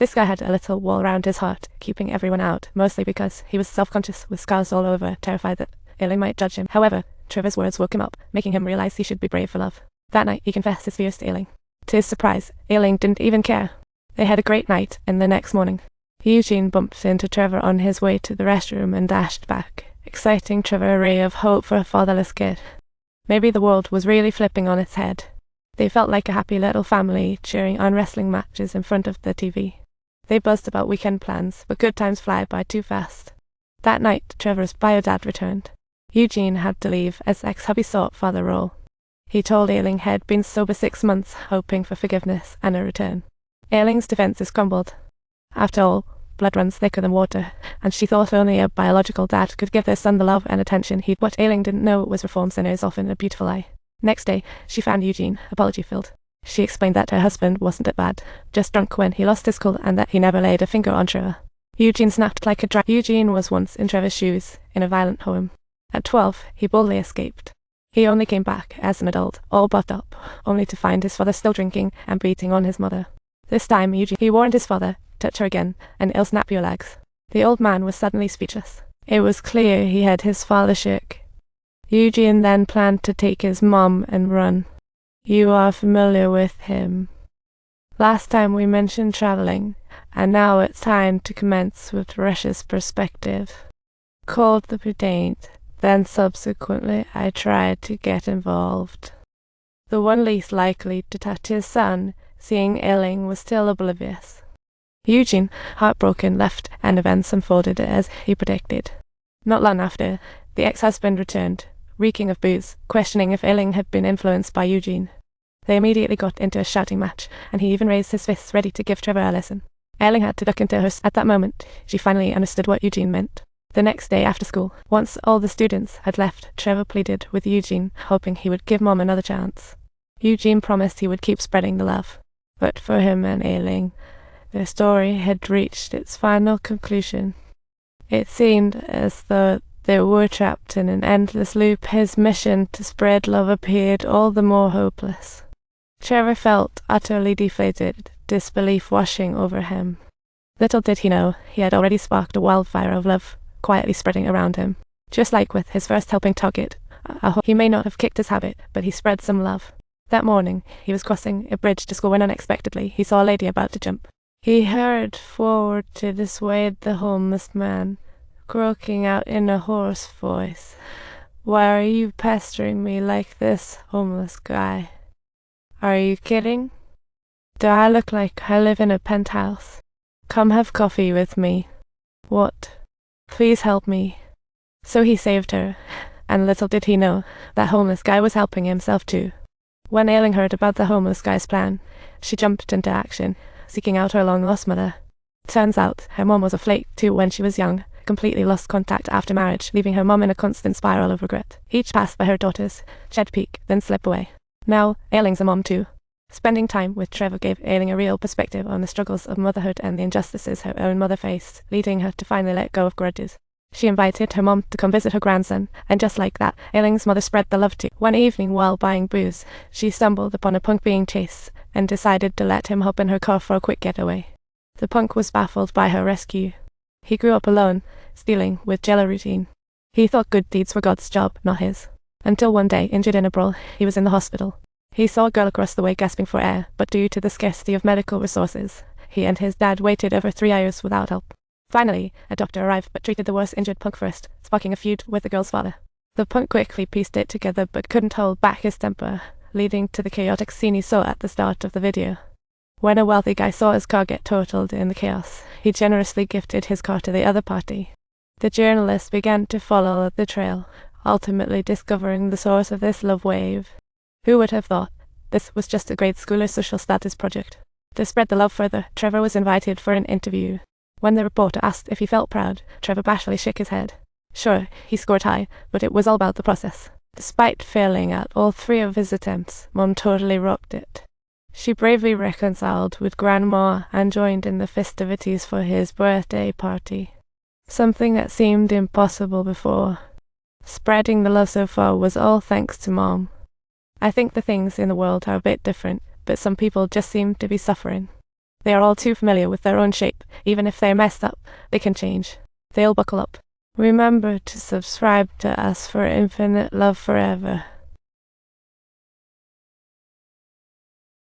This guy had a little wall around his heart, keeping everyone out, mostly because he was self-conscious with scars all over, terrified that Ailing might judge him. However, Trevor's words woke him up, making him realize he should be brave for love. That night, he confessed his fears to Ailing. To his surprise, Ailing didn't even care. They had a great night, and the next morning, Eugene bumped into Trevor on his way to the restroom and dashed back, exciting Trevor a ray of hope for a fatherless kid. Maybe the world was really flipping on its head. They felt like a happy little family, cheering on wrestling matches in front of the TV. They buzzed about weekend plans, but good times fly by too fast. That night, Trevor's bio dad returned. Eugene had to leave as ex-hubby sought father role. He told Ailing had been sober 6 months, hoping for forgiveness and a return. Ailing's defenses crumbled. After all, blood runs thicker than water, and she thought only a biological dad could give their son the love and attention he'd. What Ailing didn't know was reformed sinner is often a beautiful lie. Next day, she found Eugene, apology-filled. She explained that her husband wasn't that bad, just drunk when he lost his cool and that he never laid a finger on Trevor. Eugene snapped like a dragon. Eugene was once in Trevor's shoes, in a violent home. At 12, he boldly escaped. He only came back as an adult, all buffed up, only to find his father still drinking and beating on his mother. This time, he warned his father, touch her again, and I'll snap your legs. The old man was suddenly speechless. It was clear he had his father shook. Eugene then planned to take his mom and run. You are familiar with him. Last time we mentioned traveling, and now it's time to commence with Russia's perspective. Called the predaint, then subsequently I tried to get involved. The one least likely to touch his son, seeing Ailing, was still oblivious. Eugene, heartbroken, left, and events unfolded as he predicted. Not long after, the ex-husband returned, reeking of booze, questioning if Ailing had been influenced by Eugene. They immediately got into a shouting match, and he even raised his fists ready to give Trevor a lesson. Ailing had to duck into her. At that moment, she finally understood what Eugene meant. The next day after school, once all the students had left, Trevor pleaded with Eugene, hoping he would give Mom another chance. Eugene promised he would keep spreading the love. But for him and Ailing, their story had reached its final conclusion. It seemed as though they were trapped in an endless loop. His mission to spread love appeared all the more hopeless. Trevor felt utterly deflated, disbelief washing over him. Little did he know, he had already sparked a wildfire of love, quietly spreading around him. Just like with his first helping target, he may not have kicked his habit, but he spread some love. That morning, he was crossing a bridge to school when unexpectedly he saw a lady about to jump. He hurried forward to dissuade the homeless man, croaking out in a hoarse voice, "Why are you pestering me like this, homeless guy? Are you kidding? Do I look like I live in a penthouse? Come have coffee with me. What? Please help me." So he saved her, and little did he know, that homeless guy was helping himself too. When Ailing heard about the homeless guy's plan, she jumped into action, seeking out her long-lost mother. Turns out, her mom was a flake too when she was young, completely lost contact after marriage, leaving her mom in a constant spiral of regret. Each passed by her daughters, shed peek, then slip away. Now, Ailing's a mom too. Spending time with Trevor gave Ailing a real perspective on the struggles of motherhood and the injustices her own mother faced, leading her to finally let go of grudges. She invited her mom to come visit her grandson, and just like that, Ailing's mother spread the love too. One evening while buying booze, she stumbled upon a punk being chased, and decided to let him hop in her car for a quick getaway. The punk was baffled by her rescue. He grew up alone, stealing with jello routine. He thought good deeds were God's job, not his. Until one day, injured in a brawl, he was in the hospital. He saw a girl across the way gasping for air, but due to the scarcity of medical resources, he and his dad waited over 3 hours without help. Finally, a doctor arrived but treated the worse injured punk first, sparking a feud with the girl's father. The punk quickly pieced it together but couldn't hold back his temper, leading to the chaotic scene he saw at the start of the video. When a wealthy guy saw his car get totaled in the chaos, he generously gifted his car to the other party. The journalist began to follow the trail, ultimately discovering the source of this love wave. Who would have thought this was just a grade schooler social status project? To spread the love further, Trevor was invited for an interview. When the reporter asked if he felt proud, Trevor bashfully shook his head. Sure, he scored high, but it was all about the process. Despite failing at all 3 of his attempts, Mom totally rocked it. She bravely reconciled with Grandma and joined in the festivities for his birthday party. Something that seemed impossible before. Spreading the love so far was all thanks to Mom. I think the things in the world are a bit different, but some people just seem to be suffering. They are all too familiar with their own shape. Even if they're messed up, they can change. They'll buckle up. Remember to subscribe to us for infinite love forever.